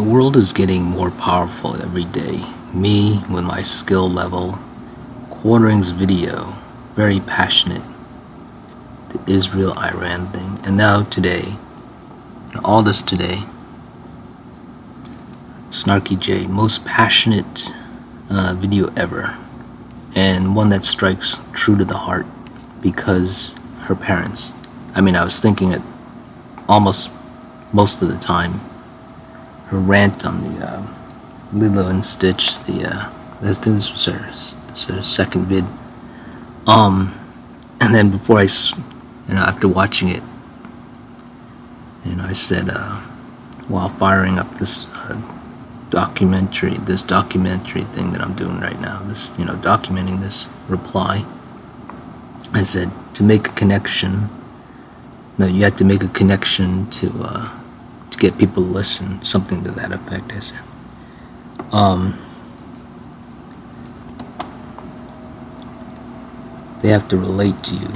world is getting more powerful every day. Me, with my skill level, Quartering's video, very passionate, the Israel-Iran thing, and now today, all this today, Snarky J, most passionate video ever, and one that strikes true to the heart because her parents. I mean, I was thinking it almost most of the time. Her rant on the Lilo and Stitch, this was her second vid. And then before after watching it, I said, while firing up this documentary thing that I'm doing right now, documenting this reply, I said, to make a connection, no, you have to make a connection to get people to listen, something to that effect, I said. They have to relate to you,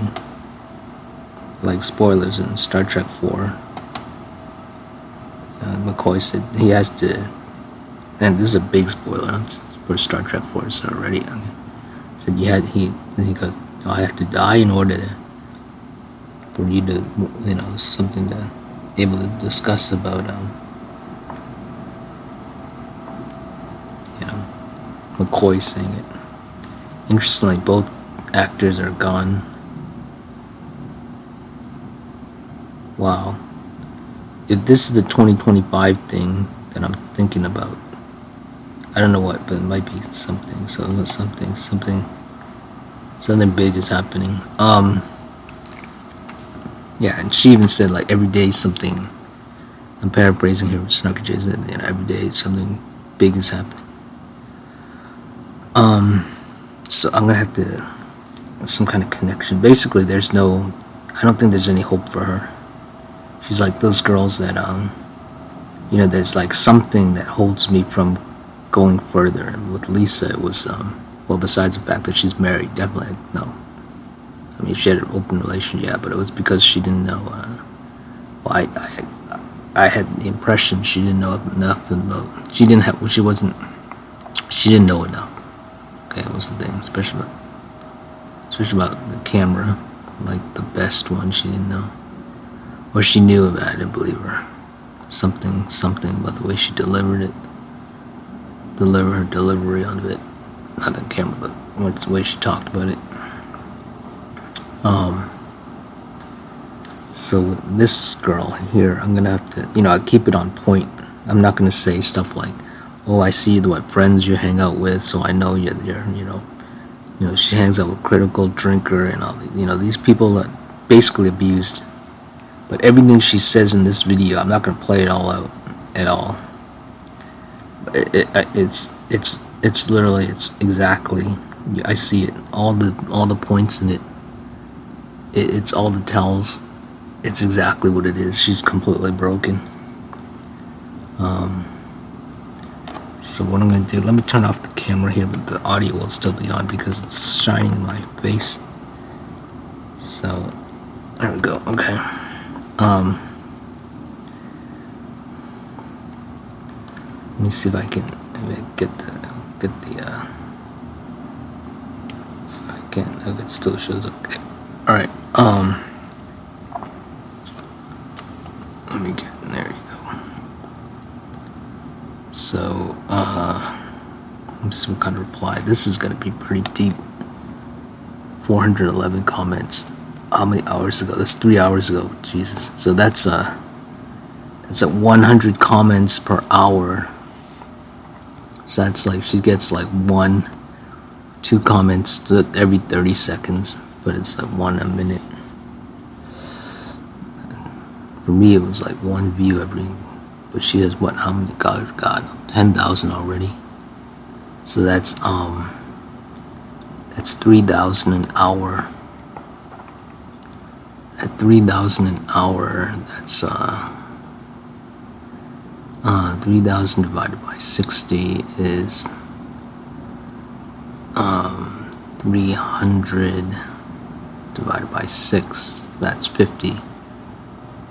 like spoilers in Star Trek 4. McCoy said he has to, and this is a big spoiler for Star Trek 4, so already, said he goes, I have to die in order for you to, something to able to discuss about, McCoy saying it. Interestingly, both actors are gone. Wow. If this is the 2025 thing that I'm thinking about, I don't know what, but it might be something. So something big is happening. Yeah, and she even said, like, every day something, I'm paraphrasing here with Snarky J, every day something big is happening. So I'm gonna have to, some kind of connection. Basically, I don't think there's any hope for her. She's like those girls that, there's like something that holds me from going further. And with Lisa, it was, well, besides the fact that she's married, definitely, no. I mean, she had an open relationship, yeah, but it was because she didn't know, well, I had the impression she didn't know enough about, she didn't know enough. Okay, that was the thing, especially about the camera, like the best one, she didn't know. Or she knew about it, I didn't believe her. Something about the way she delivered it. Her delivery on it. Not the camera, but the way she talked about it. So with this girl here, I'm gonna have to, I keep it on point. I'm not gonna say stuff like, oh, I see what friends you hang out with, so I know you're she hangs out with critical drinker and all these people that basically abused. But everything she says in this video, I'm not gonna play it all out at all. It's literally, it's exactly, I see it, all the points in it. It's all the tells. It's exactly what it is. She's completely broken. So what I'm going to do, let me turn off the camera here, but the audio will still be on because it's shining in my face. So, there we go, okay. Let me see if I can get the so I can't, oh, it still shows up, okay. Alright, let me get, there you go. So, let me see what kind of reply. This is going to be pretty deep. 411 comments. How many hours ago? That's 3 hours ago. Jesus. So that's at 100 comments per hour. So that's like, she gets like 1-2 comments every 30 seconds. But it's like 1 a minute. For me, it was like 1 view every. But she has what? How many? God, 10,000 already. So that's 3,000 an hour. At 3,000 an hour, that's 3,000 divided by 60 is 300 divided by 6. So that's 50.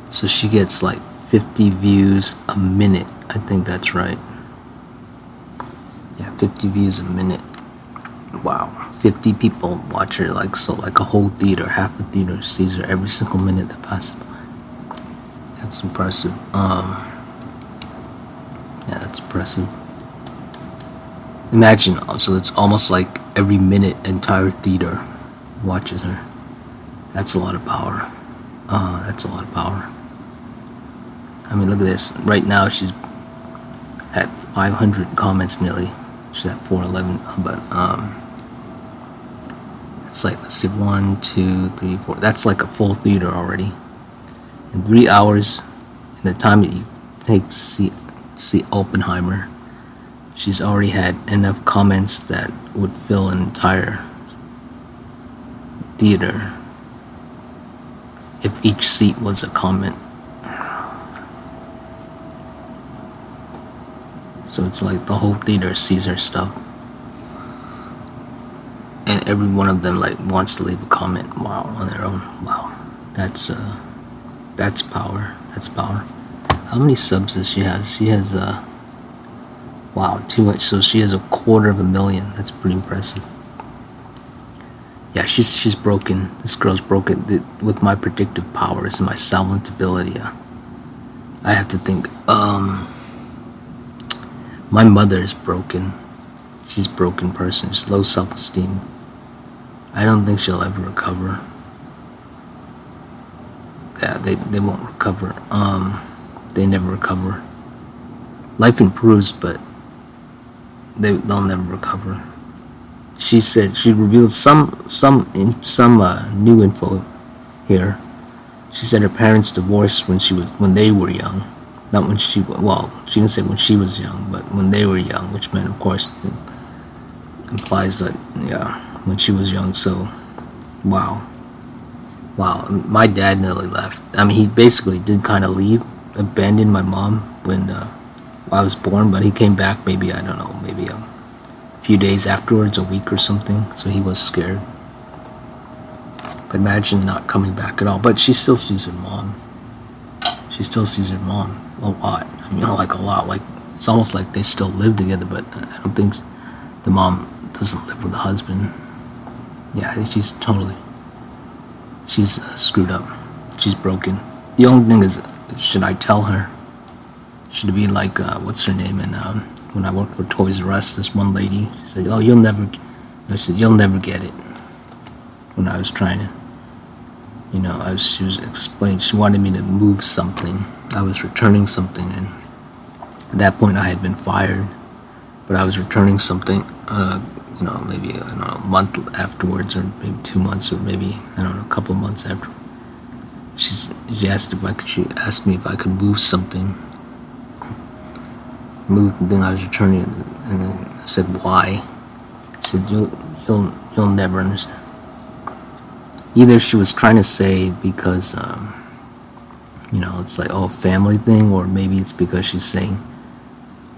So she gets like 50 views a minute I think that's right. Yeah, 50 views a minute. Wow, 50 people watch her, like, so like a whole theater, half a theater sees her every single minute that passes by. That's impressive. Yeah, that's impressive. Imagine, so it's almost like every minute entire theater watches her. That's a lot of power. That's a lot of power. I mean, look at this. Right now, she's at 500 comments nearly. She's at 411, but it's like, let's see, 1, 2, 3, 4. That's like a full theater already. In 3 hours, in the time that you take to see Oppenheimer, she's already had enough comments that would fill an entire theater if each seat was a comment. So it's like the whole theater sees her stuff, and every one of them like wants to leave a comment. Wow, on their own. Wow, that's power. That's power. How many subs does she have? She has wow, too much. So she has 250,000. That's pretty impressive. Yeah, she's broken. This girl's broken. With my predictive powers and my silent ability, I have to think. My mother is broken. She's a broken person. She's low self-esteem. I don't think she'll ever recover. Yeah, they won't recover. They never recover. Life improves, but they'll never recover. She said she revealed some new info here. She said her parents divorced when they were young. Not when she didn't say when she was young, but when they were young, which meant, of course, it implies that, yeah, when she was young. So, wow. My dad nearly left. I mean, he basically did kind of leave, abandon my mom when I was born, but he came back maybe, I don't know, maybe a few days afterwards, a week or something, so he was scared. But imagine not coming back at all. But she still sees her mom. She still sees her mom a lot. I mean, like a lot. Like, it's almost like they still live together, but I don't think the mom doesn't live with the husband. Yeah, she's screwed up. She's broken. The only thing is, should I tell her? Should it be like, what's her name? And when I worked for Toys R Us, this one lady, she said, "Oh, you'll never get it." When I was trying to, she was explaining, she wanted me to move something. I was returning something, and at that point I had been fired, but I was returning something, maybe, I don't know, a month afterwards, or maybe 2 months, or maybe, I don't know, a couple of months after. She asked me if I could move something, move the thing I was returning, and then I said, "Why?" She said, "You'll never understand." Either she was trying to say because, it's like, oh, family thing, or maybe it's because she's saying,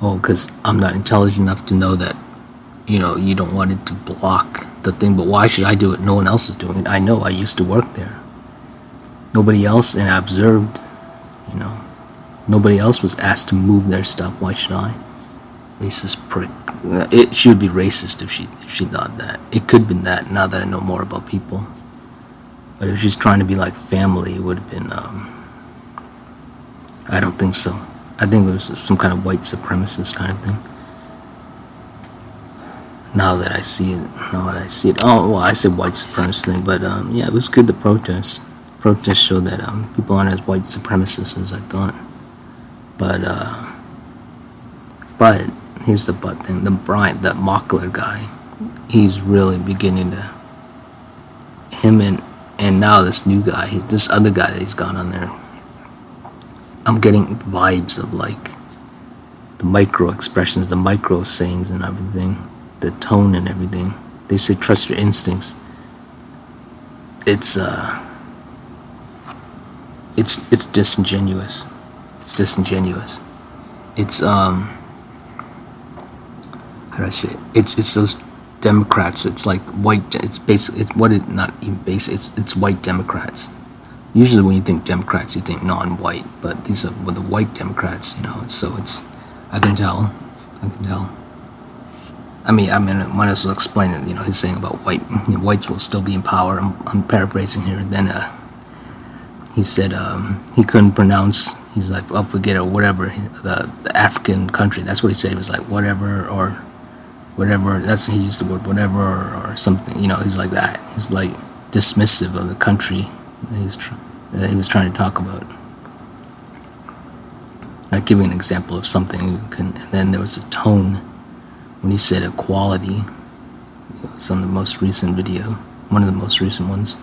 oh, because I'm not intelligent enough to know that, you don't want it to block the thing, but why should I do it? No one else is doing it. I know, I used to work there. Nobody else, and I observed, nobody else was asked to move their stuff. Why should I? Racist prick. She would be racist if she thought that. It could have been that, now that I know more about people. But if she's trying to be like family, it would have been, I don't think so. I think it was some kind of white supremacist kind of thing. Now that I see it. Oh, well, I said white supremacist thing, but yeah, it was good to protest. Protests show that people aren't as white supremacists as I thought. But here's the but thing. That Mockler guy, he's really beginning to, him and now this new guy, this other guy that he's got on there, I'm getting vibes of like the micro expressions, the micro sayings and everything, the tone and everything. They say trust your instincts. It's disingenuous. It's disingenuous. It's how do I say it? It's those Democrats. It's like white. It's basically, it's what it, not even basic. It's white Democrats. Usually when you think Democrats, you think non-white, but these are the white Democrats. I can tell. I can tell. I mean, I might as well explain it. You know, he's saying about whites will still be in power. I'm paraphrasing here. Then he said he couldn't pronounce. He's like, oh, forget it, or whatever. The African country. That's what he said. He was like, whatever, or whatever. That's he used the word whatever, or something. You know, he's like that. He's like dismissive of the country that he was trying to talk about. Like giving an example of something, and then there was a tone when he said equality. It was on the most recent video, one of the most recent ones.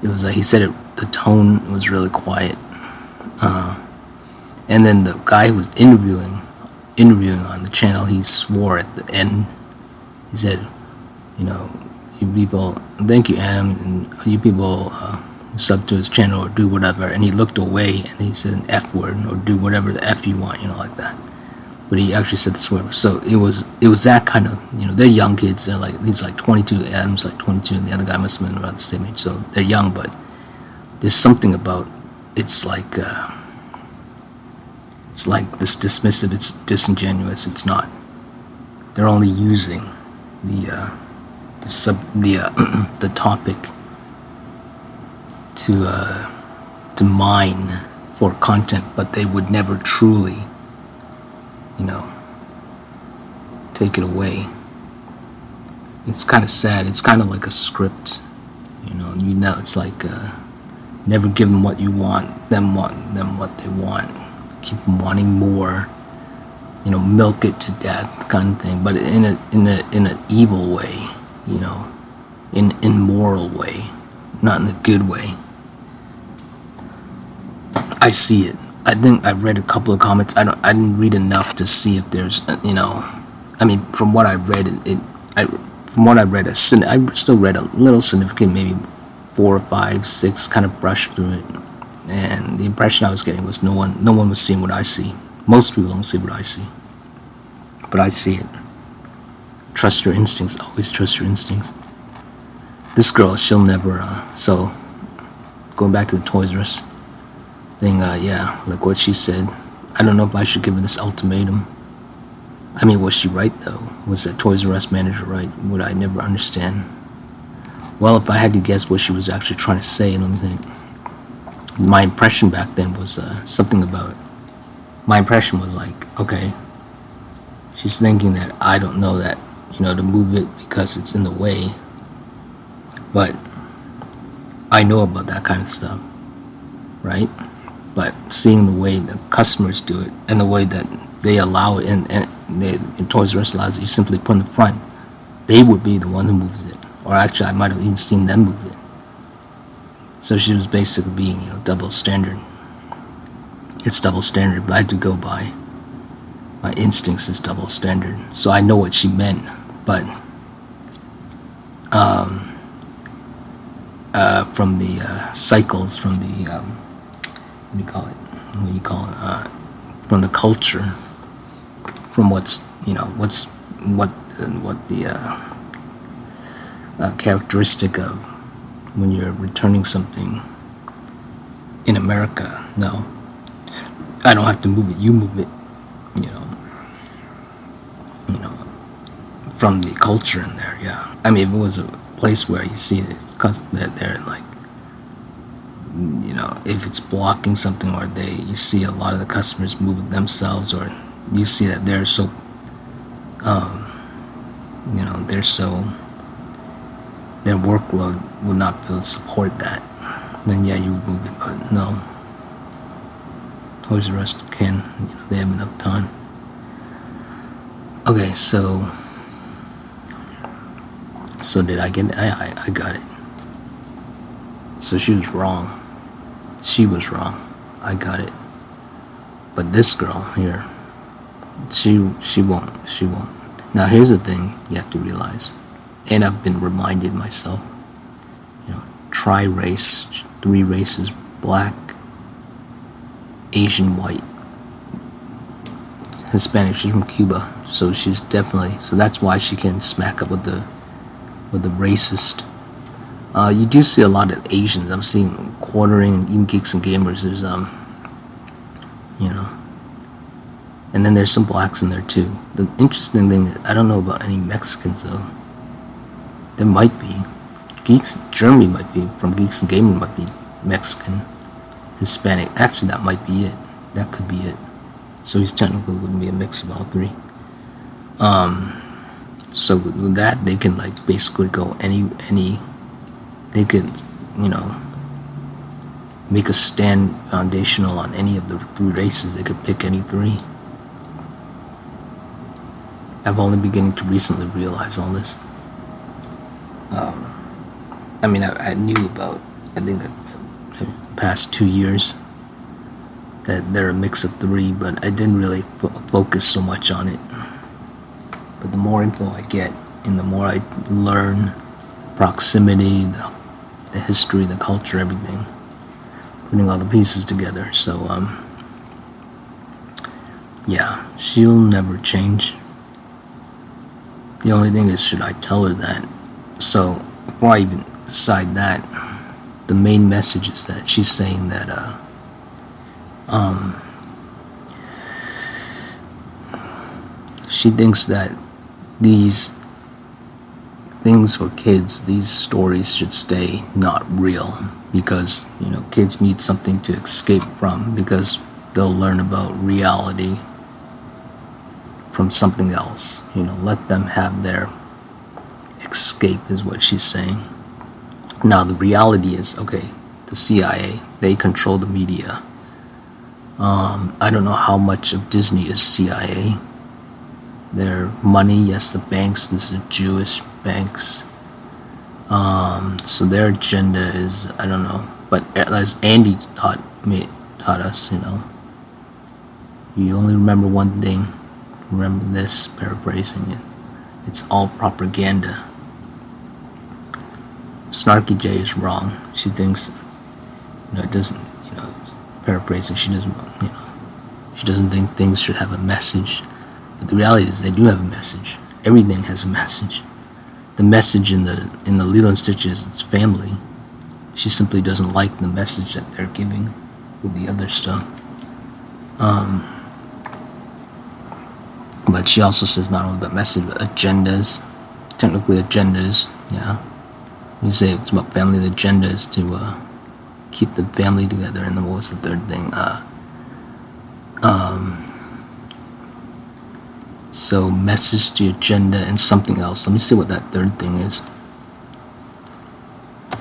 It was he said it. The tone was really quiet, and then the guy who was interviewing on the channel, he swore at the end. He said, "You know, you people, thank you, Adam, and you people." Sub to his channel or do whatever, and he looked away and he said an F word, or do whatever the F you want, you know, like that. But he actually said the swear. So it was that kind of, you know, they're young kids. They're like, he's like 22, Adam's like 22, and the other guy must have been about the same age. So they're young, but there's something about it's like this dismissive. It's disingenuous. It's not. They're only using the topic to mine for content, but they would never truly, you know, take it away. It's kind of sad. It's kind of like a script, you know. It's like never give them what you want, them what they want, keep them wanting more, you know, milk it to death, kind of thing. But in an evil way, you know, in immoral way, not in a good way. I see it. I think I've read a couple of comments. I didn't read enough to see if there's, you know, I mean, from what I read, I still read a little significant, maybe 4 or 5, 6, kind of brushed through it, and the impression I was getting was no one was seeing what I see. Most people don't see what I see, but I see it. Trust your instincts. Always trust your instincts. This girl, she'll never. So, going back to the Toys R Us thing, yeah, like what she said. I don't know if I should give her this ultimatum. I mean, was she right though? Was that Toys R Us manager right? Would I never understand? Well, if I had to guess what she was actually trying to say, let me think. My impression back then was something about. My impression was like, okay, she's thinking that I don't know that, you know, to move it because it's in the way. But I know about that kind of stuff, right? But seeing the way the customers do it and the way that they allow it, and Toys R Us allows it, you simply put in the front, they would be the one who moves it. Or actually, I might have even seen them move it. So she was basically being, you know, double standard. It's double standard, but I had to go by my instincts is double standard. So I know what she meant, but from the cycles, from the what do you call it? From the culture, from what's, you know, what the characteristic of when you're returning something in America. No, I don't have to move it. You move it. You know, from the culture in there. Yeah, I mean, if it was a place where you see that they're like, you know, if it's blocking something, or you see a lot of the customers move it themselves, or you see that they're so, you know, their workload would not be able to support that, then yeah, you would move it. But no, Toys R Us can, you know, they have enough time. Okay, so did I get it? I got it. So she was wrong. She was wrong. I got it. But this girl here, she won't. Now here's the thing you have to realize, and I've been reminded myself, you know, tri-race, 3 races, black, Asian, white, Hispanic. She's from Cuba, so she's definitely, so that's why she can smack up with the racist. You do see a lot of Asians. I'm seeing Quartering and even Geeks and Gamers. There's you know, And then there's some blacks in there too. The interesting thing is, I don't know about any Mexicans though. There might be. Germany might be, from Geeks and Gaming might be Mexican, Hispanic. Actually, that might be it. That could be it. So he's technically wouldn't be a mix of all three. So with that, they can like basically go any. They could, you know, make a stand foundational on any of the three races. They could pick any three. I've only beginning to recently realize all this. I mean, I knew about, I think, the past 2 years that they're a mix of three, but I didn't really focus so much on it. But the more info I get, and the more I learn the proximity, the history, the culture, everything, putting all the pieces together. So, yeah, she'll never change. The only thing is, should I tell her that? So, before I even decide that, the main message is that she's saying that, she thinks that these things for kids, these stories should stay not real, because, you know, kids need something to escape from, because they'll learn about reality from something else. You know, let them have their escape, is what she's saying. Now the reality is, okay, the CIA, they control the media. I don't know how much of Disney is CIA. Their money, yes, the banks, this is Jewish banks. So their agenda is, I don't know, but as Andy taught us, you know, you only remember one thing. Remember this, paraphrasing it. It's all propaganda. Snarky J is wrong. She thinks, you know, it doesn't, you know, paraphrasing, she doesn't, you know, she doesn't think things should have a message. But the reality is they do have a message. Everything has a message. The message in the Lilo and Stitch is it's family. She simply doesn't like the message that they're giving with the other stuff. But she also says not only about message, but agendas. Technically agendas, yeah. You say it's about family, the agenda is to keep the family together. And then what was the third thing? So message, the agenda, and something else. Let me see what that third thing is.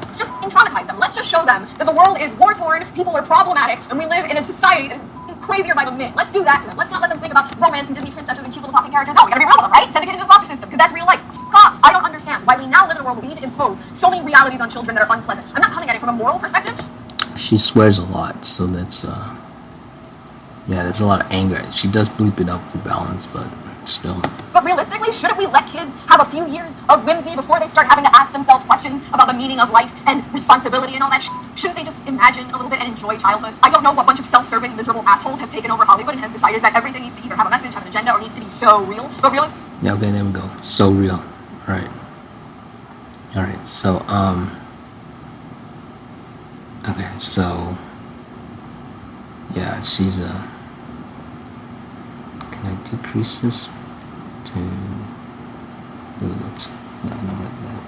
Let's just traumatize them. Let's just show them that the world is war-torn, people are problematic, and we live in a society that is crazier by the minute. Let's do that to them. Let's not let them think about romance and Disney princesses and cute little talking characters. No, we gotta be real with them, right? Send the kid into the foster system, because that's real life. God, I don't understand why we now live in a world where we need to impose so many realities on children that are unpleasant. I'm not coming at it from a moral perspective. She swears a lot, so that's, yeah, there's a lot of anger. She does bleep it out for balance, but still. But realistically, shouldn't we let kids have a few years of whimsy before they start having to ask themselves questions about the meaning of life and responsibility and all that? Shouldn't they just imagine a little bit and enjoy childhood? I don't know what bunch of self-serving, miserable assholes have taken over Hollywood and have decided that everything needs to either have a message, have an agenda, or needs to be so real. But realism. Yeah, okay, there we go. So real. Alright. Alright, so, okay, so, yeah, she's a... Can I decrease this to... Ooh, let's... No, not like that.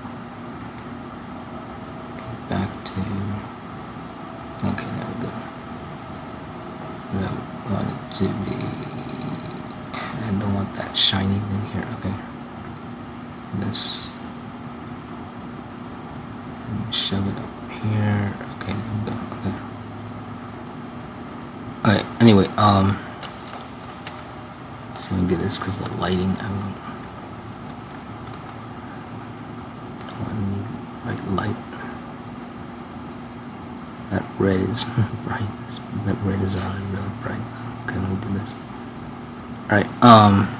Okay, back to... Okay, there we go. I want it to be... I don't want that shiny thing here, okay. This... And shove it up here. Okay, there we go, okay. Alright, anyway, so let me get this because the lighting, I need bright light. That red is bright. That red is already really bright. Okay, let me do this. Alright, alright.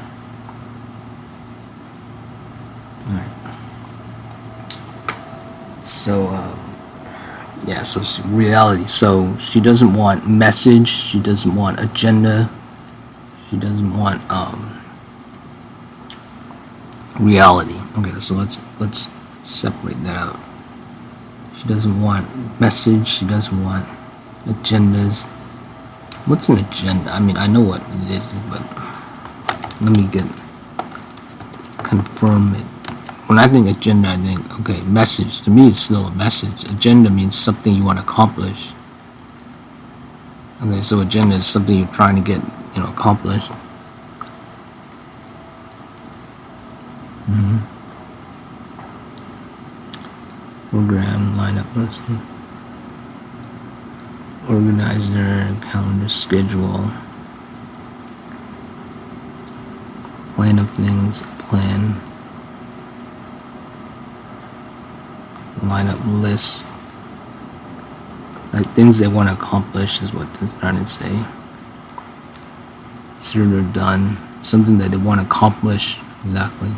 So, yeah, so reality. So she doesn't want message, she doesn't want agenda, she doesn't want reality. Okay, so let's separate that out. She doesn't want message, she doesn't want agendas. What's an agenda? I mean, I know what it is, but let me confirm it. When I think agenda, I think, okay, message. To me, it's still a message. Agenda means something you want to accomplish. Okay, so agenda is something you're trying to get, accomplished. Program, lineup, listen. Organizer, calendar, schedule. Plan of things, plan. Lineup list. Like things they want to accomplish is what they're trying to say. Consider done. Something that they want to accomplish. Exactly.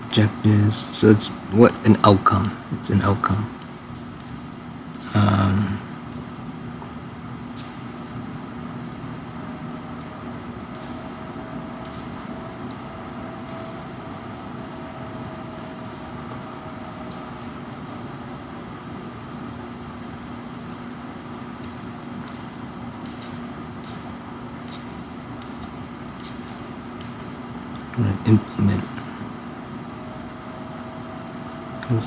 Objectives. So it's an outcome. It's an outcome. Implement. Plan.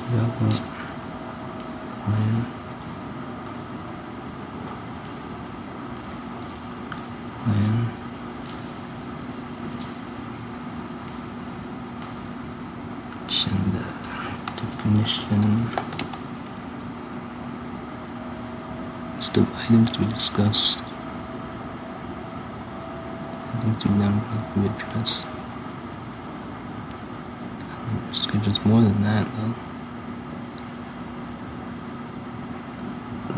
Agenda. Definition. List of items to be discussed. To them be addressed. Schedule's more than that, though.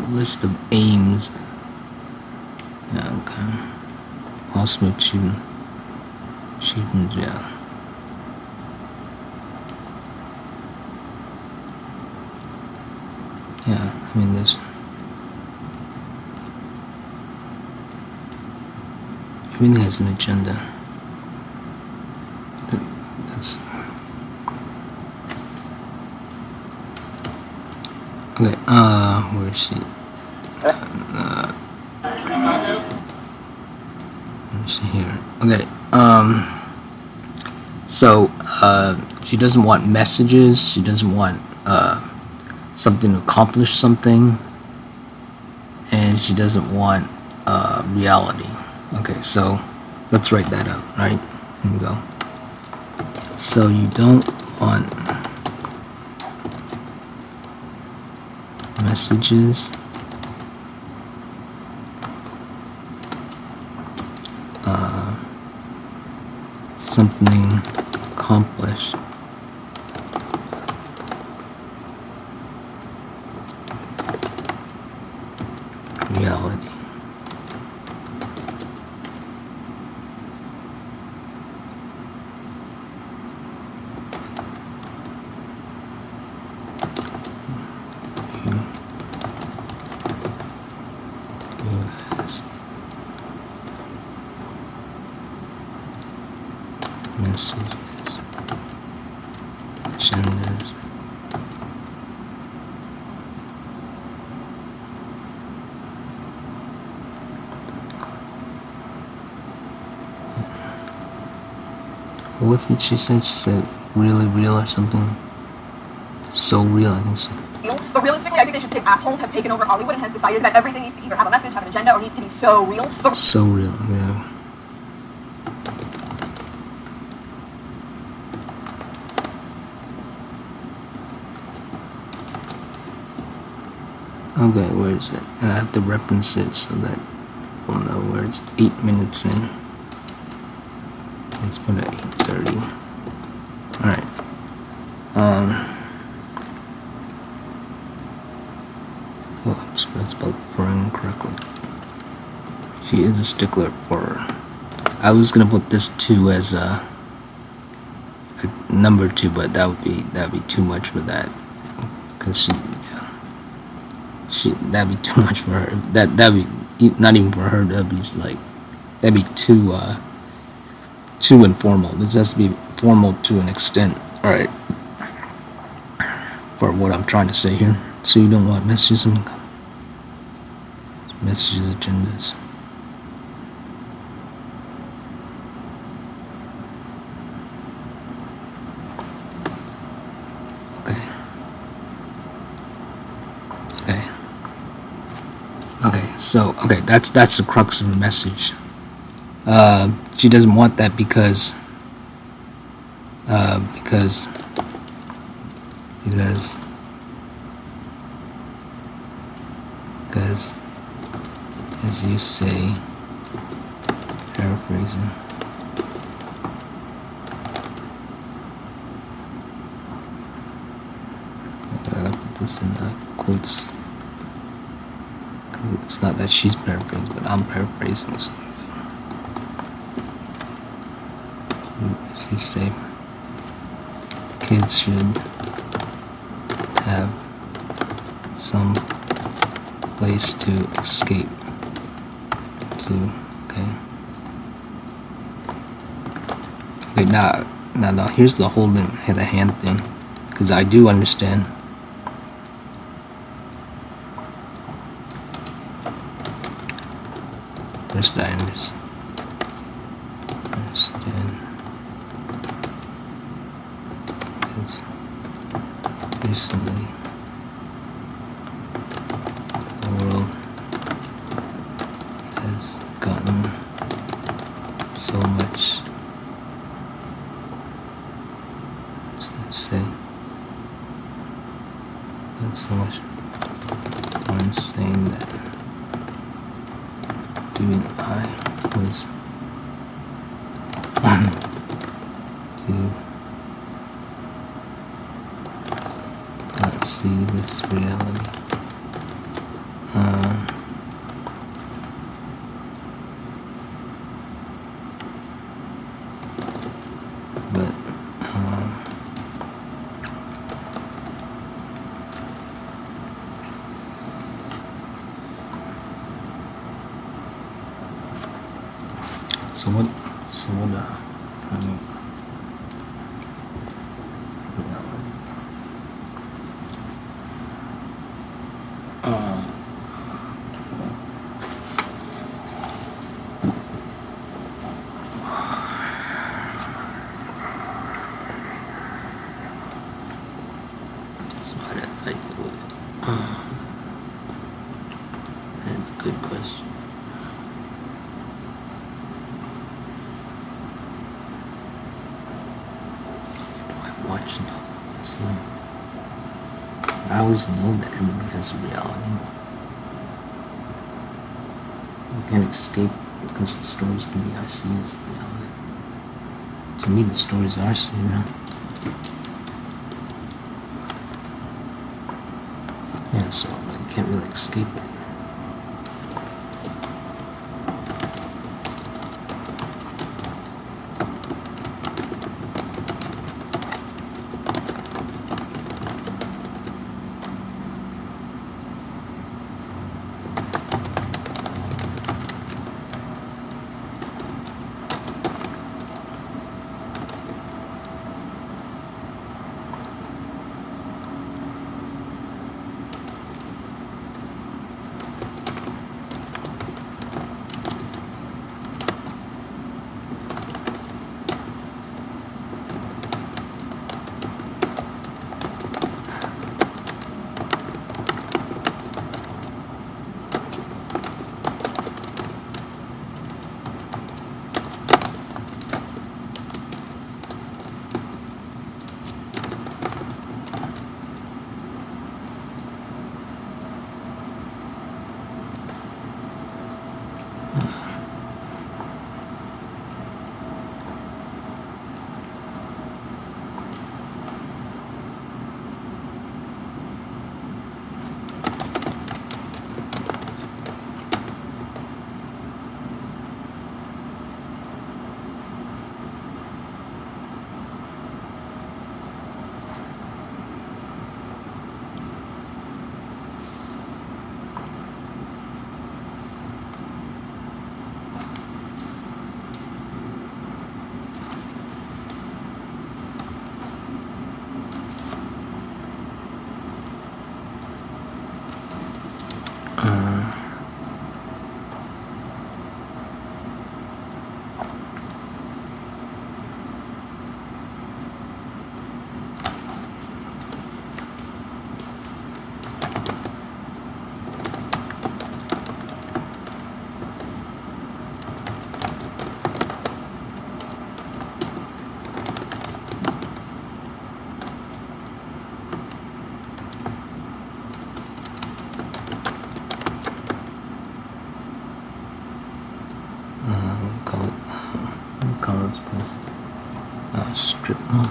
List of aims. Yeah, okay. Possible achievements, yeah. Yeah, I mean, everything has an agenda. That's okay. Where is she? Where is she here? Okay. So she doesn't want messages. She doesn't want something to accomplish something, and she doesn't want reality. Okay, so let's write that out, right? Here we go. So you don't want messages, something accomplished, reality. Messages, agendas, what's did she say? She said really real or something. So real, I think she said. But realistically, I think they should say assholes have taken over Hollywood and have decided that everything needs to either have a message, have an agenda, or needs to be so real. But so real, yeah. Okay, where is it? And I have to reference it so that we'll know where it's 8 minutes in. Let's put it at 8:30. Alright. Oh, I'm supposed to spell referring correctly. She is a stickler for. I was gonna put this 2 as a number 2, but that'd be too much for that, because that'd be too much for her. That'd be not even for her. That'd be like, that'd be too too informal. This has to be formal to an extent. All right. For what I'm trying to say here. So you don't want messages, agendas. So that's the crux of her message. She doesn't want that because as you say, paraphrasing, I'll put this in quotes. It's not that she's paraphrasing, but I'm paraphrasing. So as you say, kids should have some place to escape to. Okay, now here's the holding the hand thing, because I do understand. First, I understand because recently the world has gotten so much, so much more insane that even I was to not see this reality. So what how did I deal with it? That's a good question. Watch this thing. I always know that everything has a reality. You can't escape because the stories to me I see as reality. To me, the stories are real. Yeah, so you can't really escape it. Strip mall.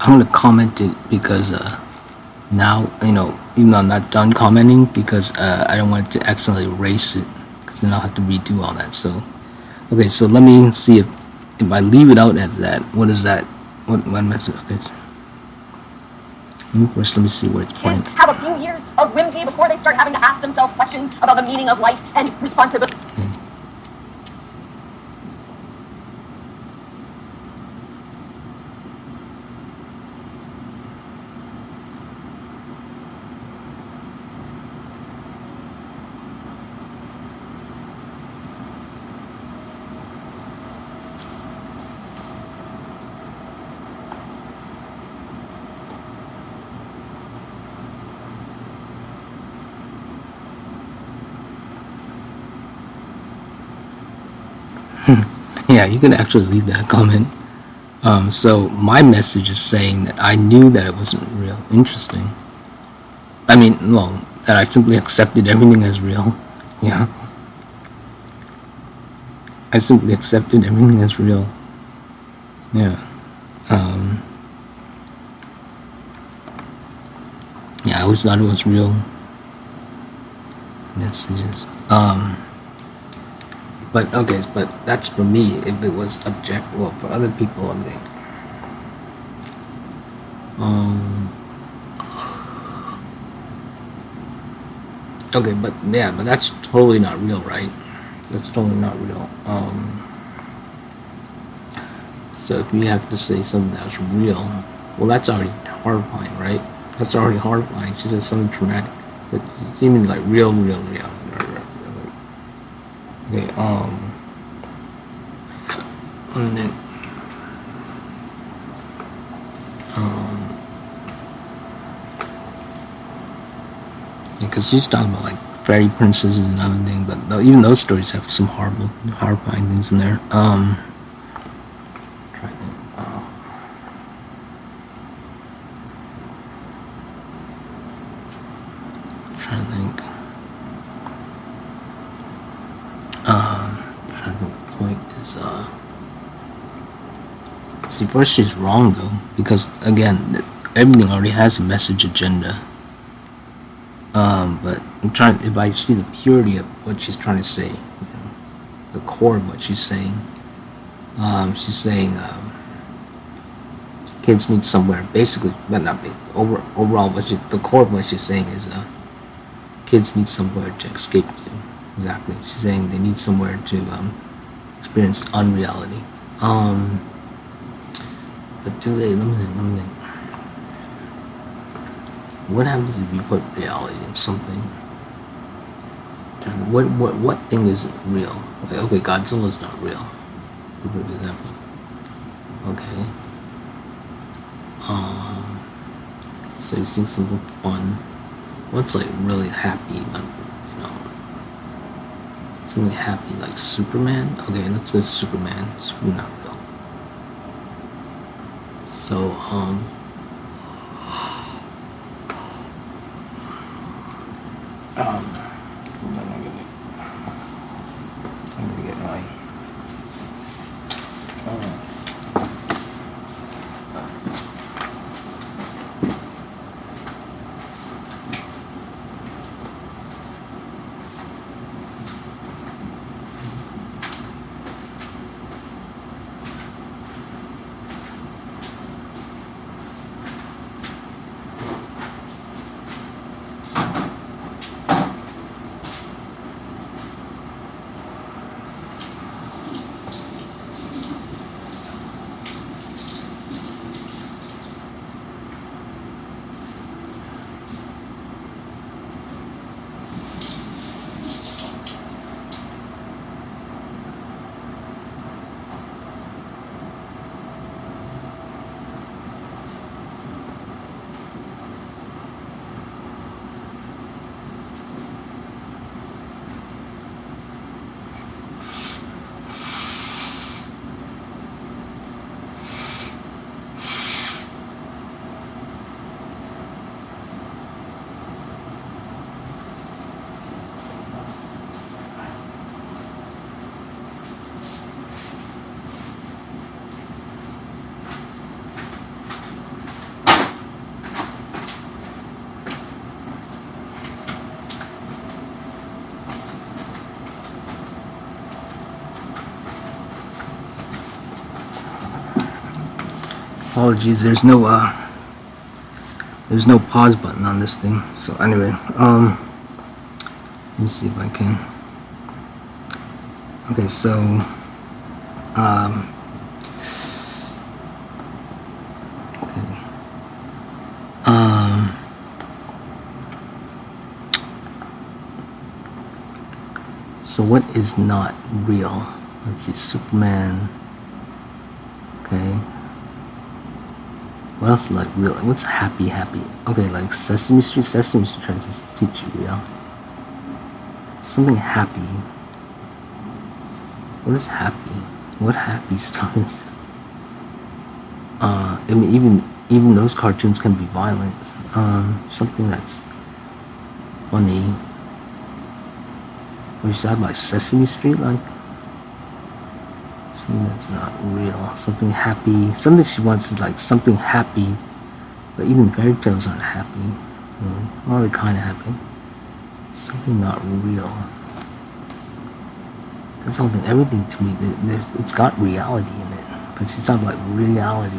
I'm gonna comment it because now, you know, even though I'm not done commenting, because I don't want it to accidentally erase it, because then I'll have to redo all that. So okay, so let me see if I leave it out as that, what is that? What message? Okay. Let me see where it's pointing. Kids have a few years of whimsy before they start having to ask themselves questions about the meaning of life and responsibility. Yeah, you can actually leave that comment. So my message is saying that I knew that it wasn't real. Interesting. I mean, well, that I simply accepted everything as real. Yeah. I simply accepted everything as real. Yeah. Yeah, I always thought it was real. Messages. But okay, but that's for me. If it was well, for other people, I mean, okay, but yeah, but that's totally not real, right? That's totally not real. So if you have to say something that's real, well, that's already horrifying, right? That's already horrifying. She says something traumatic, but you mean like real. Okay, and then, because she's talking about like fairy princesses and everything, but even those stories have some horrifying things in there. Trying to think. Trying to think the point is, see, first she's wrong though, because again, everything already has a message agenda. But I'm trying, if I see the purity of what she's trying to say, you know, the core of what she's saying, kids need somewhere, basically, but not big, overall, the core of what she's saying is, kids need somewhere to escape to. Exactly. She's saying they need somewhere to experience unreality. But do they? Let me think. What happens if you put reality in something? What thing is real? Like, okay, Godzilla's not real. What does that mean? Okay. So you see something fun. What's like really happy, but you know, something happy like Superman. Okay, let's go Superman. Superman not real. So Apologies, there's no pause button on this thing. So anyway, let me see if I can. Okay, so okay. So what is not real? Let's see, Superman. Okay. What else is like real? What's happy? Okay, like Sesame Street. Sesame Street tries to teach you real. Something happy. What is happy? What happy stuff is? I mean, even those cartoons can be violent. Something that's funny. What is that, like Sesame Street, like something that's not real. Something happy. Something she wants is like something happy, but even fairy tales aren't happy. Really, well, they're kind of happy. Something not real. That's the whole thing. Everything to me, it's got reality in it, but she's not like reality.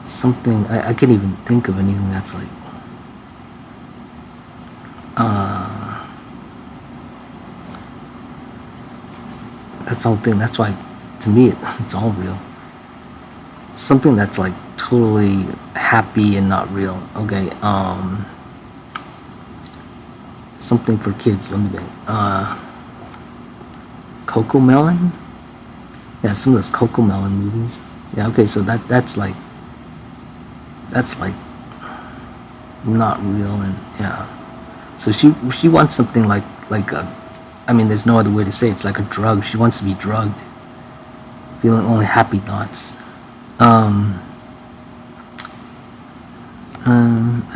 Something I can't even think of anything that's like. That's the whole thing. That's why, to me, it's all real. Something that's like totally happy and not real. Okay. Something for kids. Let me think. Coco Melon. Yeah, some of those Coco Melon movies. Yeah. Okay. So that's like not real, and yeah. So she wants something like a. I mean, there's no other way to say it. It's like a drug. She wants to be drugged, feeling only happy thoughts. I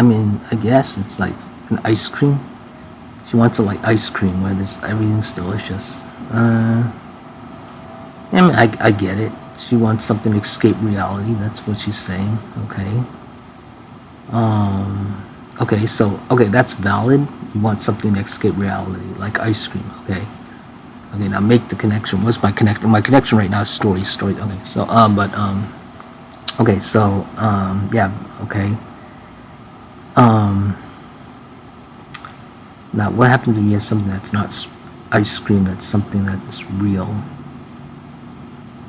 mean, I guess it's like an ice cream. She wants to like ice cream where there's everything's delicious. I mean, I get it. She wants something to escape reality. That's what she's saying. Okay. Okay, so that's valid. You want something to escape reality, like ice cream. Okay. Okay, now make the connection. What's my connection? My connection right now is story. Okay, so okay, so yeah, okay. Now what happens if you have something that's not ice cream? That's something that's real.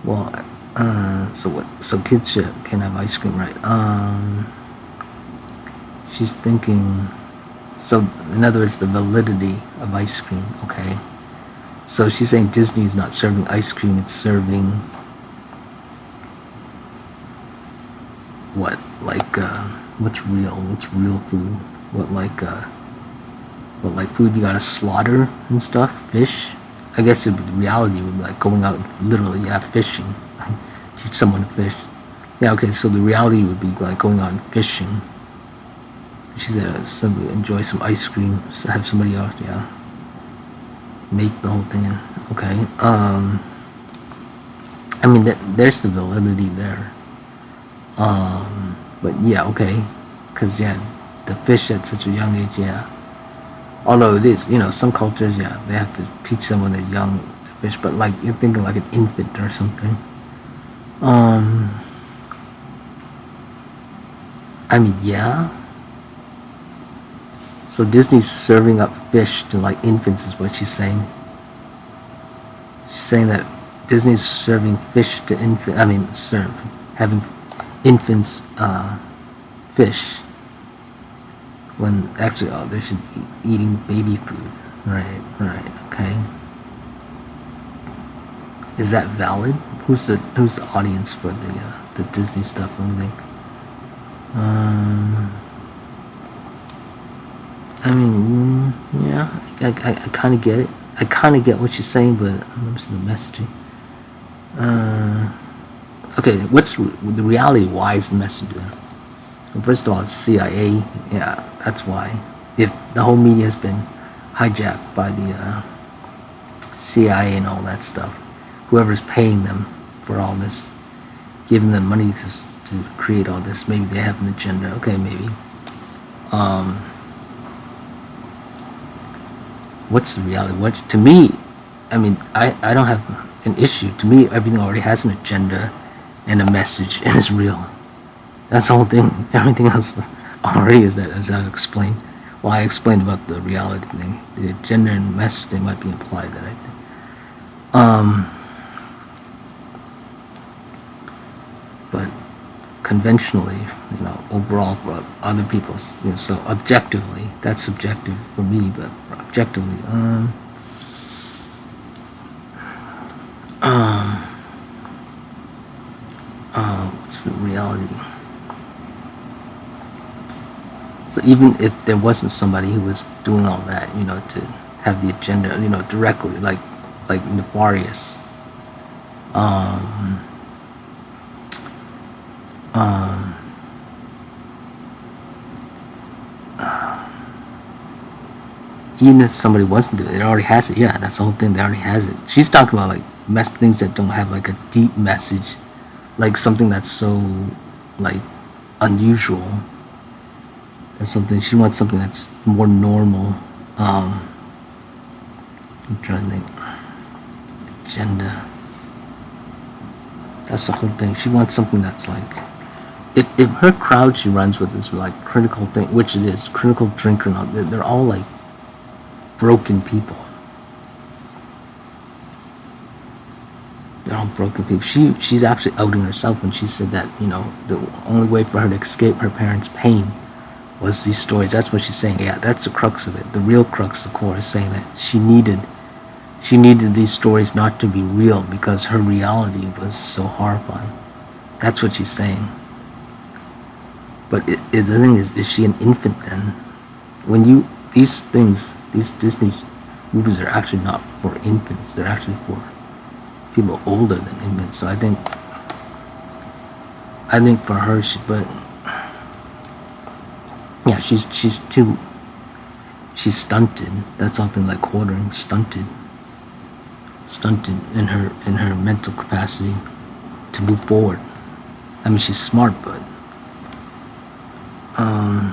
Well, so what? So kids can have ice cream, right? She's thinking. So in other words, the validity of ice cream. Okay. So she's saying Disney is not serving ice cream, it's serving what? Like what's real food? What like food you gotta slaughter and stuff? Fish? I guess the reality would be like going out and literally fishing. Teach someone to fish. Yeah, okay, so the reality would be like going out and fishing. She said somebody enjoy some ice cream, so have somebody else, make the whole thing. Okay. I mean, there's the validity there. But yeah, okay, because the fish at such a young age, Although it is, some cultures, they have to teach them when they're young to fish. But like you're thinking like an infant or something. I mean, yeah. So Disney's serving up fish to like infants is what she's saying. She's saying that Disney's serving fish to having infants fish when actually they should be eating baby food. Right, okay. Is that valid? Who's the audience for the Disney stuff? Let me think. I mean, I kind of get it. I kind of get what you're saying, but I'm missing the messaging. Okay, what's the reality? Why is the message there? Well, first of all, it's CIA. Yeah, that's why. If the whole media has been hijacked by the CIA and all that stuff, whoever's paying them for all this, giving them money to create all this, maybe they have an agenda. Okay, maybe. What's the reality? What to me, I mean, I don't have an issue. To me, everything already has an agenda and a message and is real. That's the whole thing. Everything else already is that, as I explained. Well, I explained about the reality thing. The agenda and message, they might be implied that I think. But conventionally, overall for other people, so objectively, that's subjective for me, but objectively, what's the reality? So even if there wasn't somebody who was doing all that, to have the agenda, directly, like nefarious, even if somebody wants to do it, it already has it. Yeah, that's the whole thing. They already has it. She's talking about like things that don't have like a deep message, like something that's so like unusual. That's something she wants, something that's more normal. I'm trying to think. Agenda. That's the whole thing. She wants something that's like, if her crowd she runs with is like critical thing, which it is, critical drinker, and all, they're all like broken people. They're all broken people. She's actually outing herself when she said that, the only way for her to escape her parents' pain was these stories. That's what she's saying. Yeah, that's the crux of it. The real crux, of course, is saying that she needed these stories not to be real because her reality was so horrifying. That's what she's saying. But the thing is she an infant then? When these Disney movies are actually not for infants. They're actually for people older than infants. So I think for her, yeah, she's stunted. That's something like quartering, stunted in her mental capacity to move forward. I mean, she's smart, but trying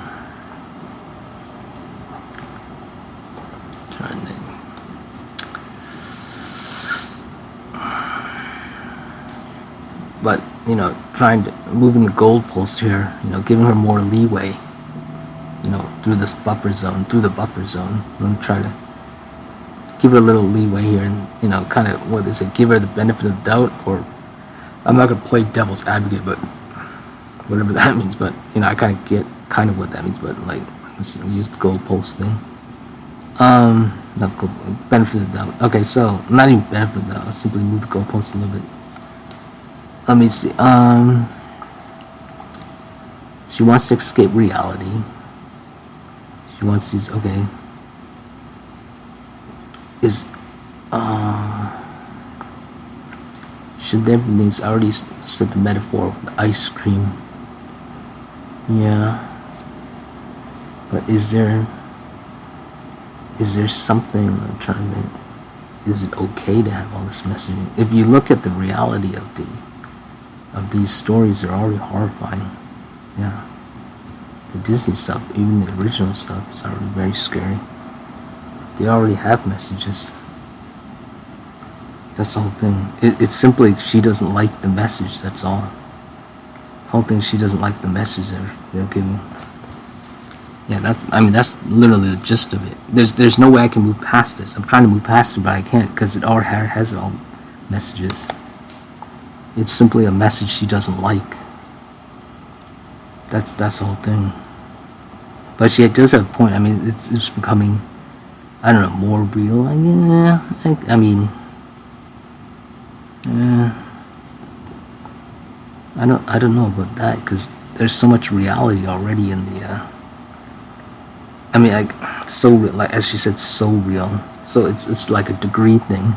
to think. But trying to moving the goalpost here, giving her more leeway, through the buffer zone. I'm trying to give her a little leeway here, and kind of what is it? Give her the benefit of the doubt, or I'm not gonna play devil's advocate, but whatever that means. But I kind of get what that means. But like, let's use the goalpost thing. Not benefit of the doubt. Okay, so not even benefit of the doubt. I'll simply move the goalpost a little bit. Let me see. She wants to escape reality. She wants these. Okay. Should there be things? I already said the metaphor of the ice cream. Yeah. But is there something I'm trying to? Is it okay to have all this messaging? If you look at the reality of these stories, they're already horrifying. Yeah. The Disney stuff, even the original stuff, is already very scary. They already have messages. That's the whole thing. It's simply she doesn't like the message. That's all. The whole thing, she doesn't like the message they're giving. Yeah, that's literally the gist of it. There's no way I can move past this. I'm trying to move past it, but I can't because it already has all messages. It's simply a message she doesn't like. That's the whole thing. But she does have a point. I mean, it's becoming, I don't know, more real. I don't know about that because there's so much reality already in the. So real, like as she said, so real. So it's like a degree thing.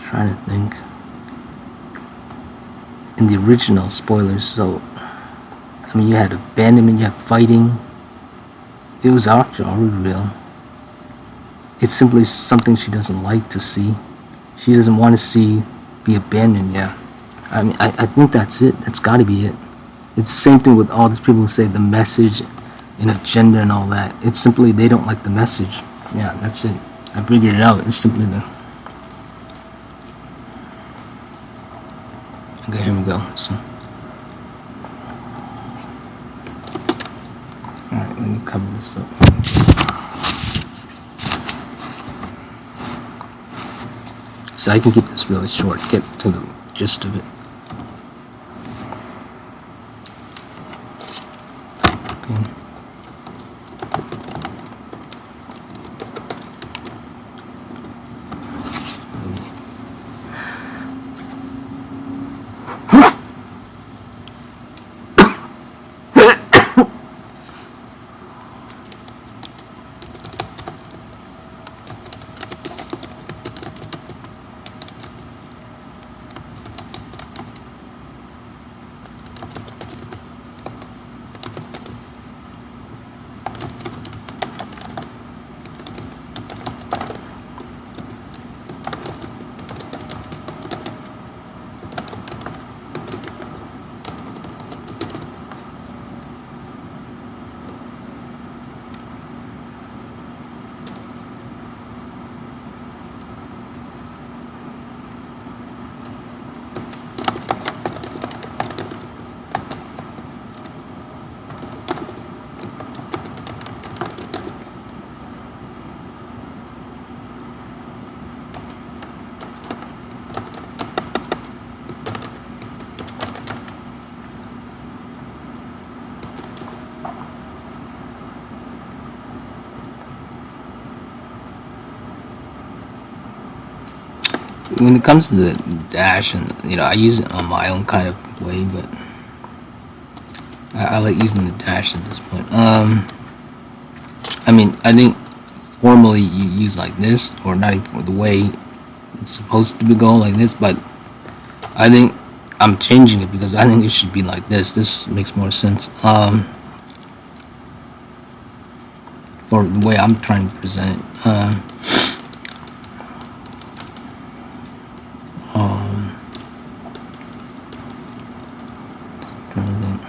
Trying to think. In the original, spoilers. So, you had abandonment, you had fighting. It was actually already real. It's simply something she doesn't like to see. She doesn't want to see be abandoned. Yeah. I think that's it. That's got to be it. It's the same thing with all these people who say the message and agenda and all that. It's simply they don't like the message. Yeah, that's it. I figured it out. It's simply the... Okay, here we go. So, alright, let me cover this up. So I can keep this really short, get to the gist of it. Okay. When it comes to the dash, and I use it on my own kind of way, but I like using the dash at this point. I mean, I think formally you use like this, or not even for the way it's supposed to be going like this, but I think I'm changing it because I think it should be like this. This makes more sense for the way I'm trying to present it. Trying to think.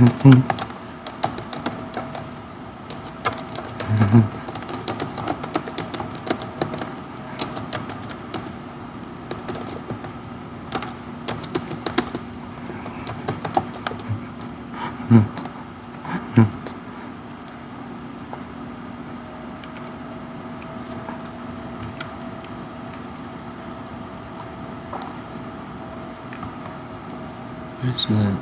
thing. Where's that?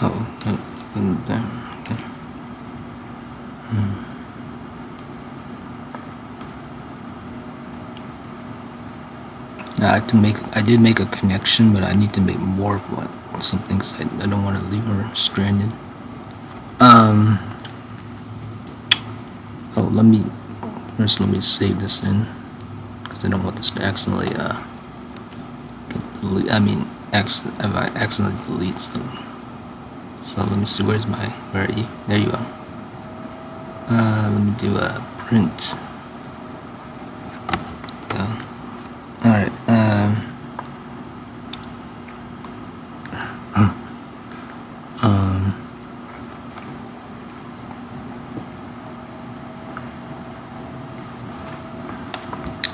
Oh, there. Okay. Now I did make a connection, but I need to make more of something because I don't want to leave her stranded. Oh, let me save this in because I don't want this to accidentally if I accidentally delete something. So let me see, where are you? There you are. Let me do a print. Alright,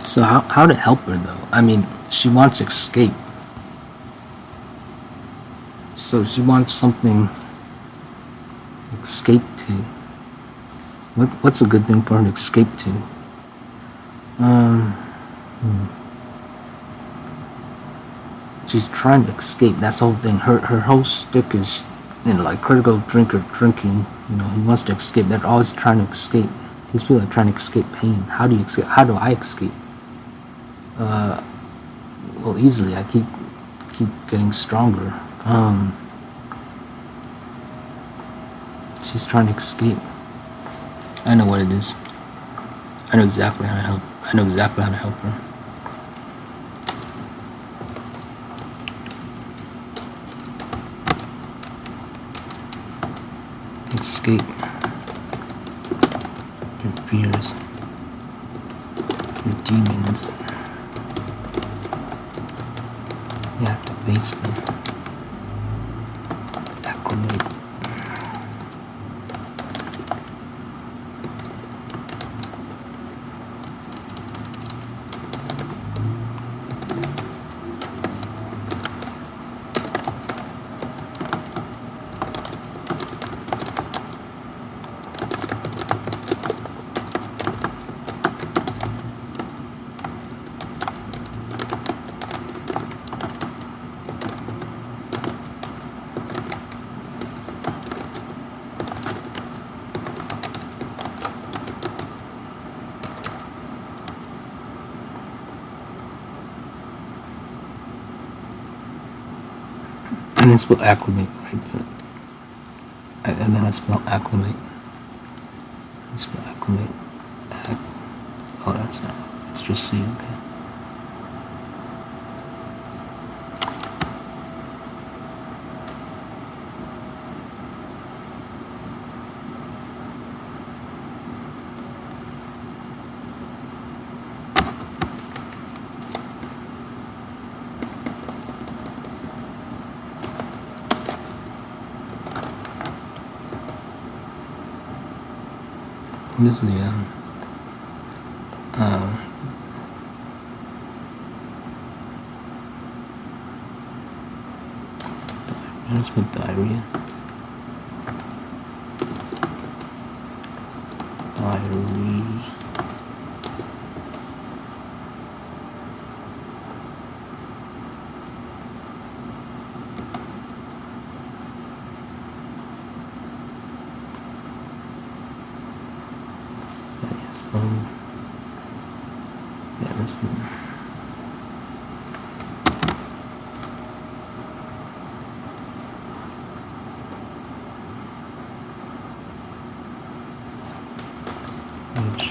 so how to help her though? I mean, she wants to escape. So she wants something to escape to. What's a good thing for her to escape to? She's trying to escape. That's the whole thing. Her whole stick is, like critical drinking. He wants to escape. They're always trying to escape. These people are trying to escape pain. How do you escape? How do I escape? Well, easily. I keep getting stronger. She's trying to escape. I know what it is. I know exactly how to help. I know exactly how to help her. Escape your fears, your demons. You have to face them. Acclimate. And it's spelled acclimate, right? But and then I spell acclimate. I spell acclimate. Oh, that's not extra C. Okay. What is the what's with diarrhea? Diarrhea. Yeah, that's one. Which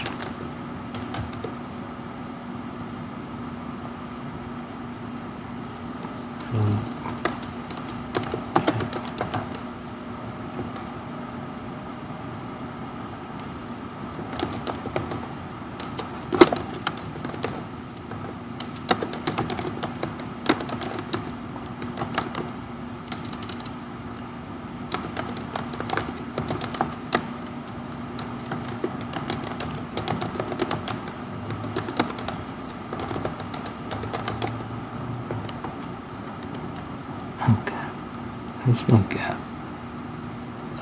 Let's spell gap.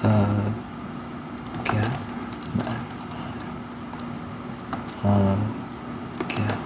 Gap. Gap.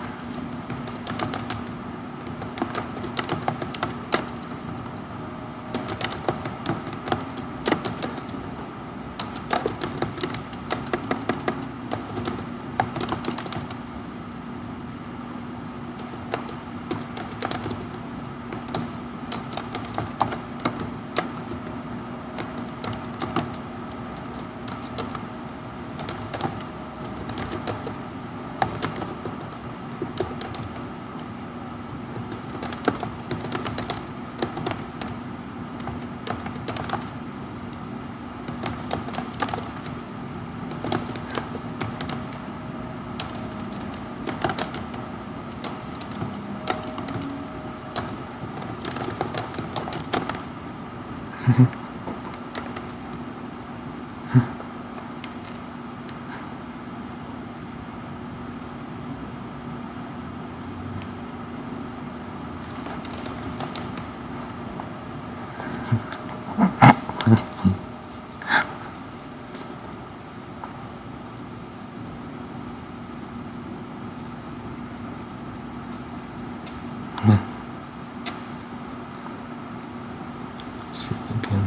See if I can.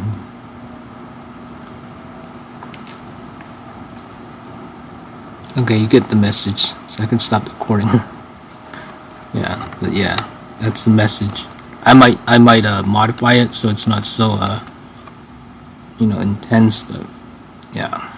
Okay, you get the message, so I can stop recording. Yeah, but yeah, that's the message. I might modify it so it's not so intense, but yeah.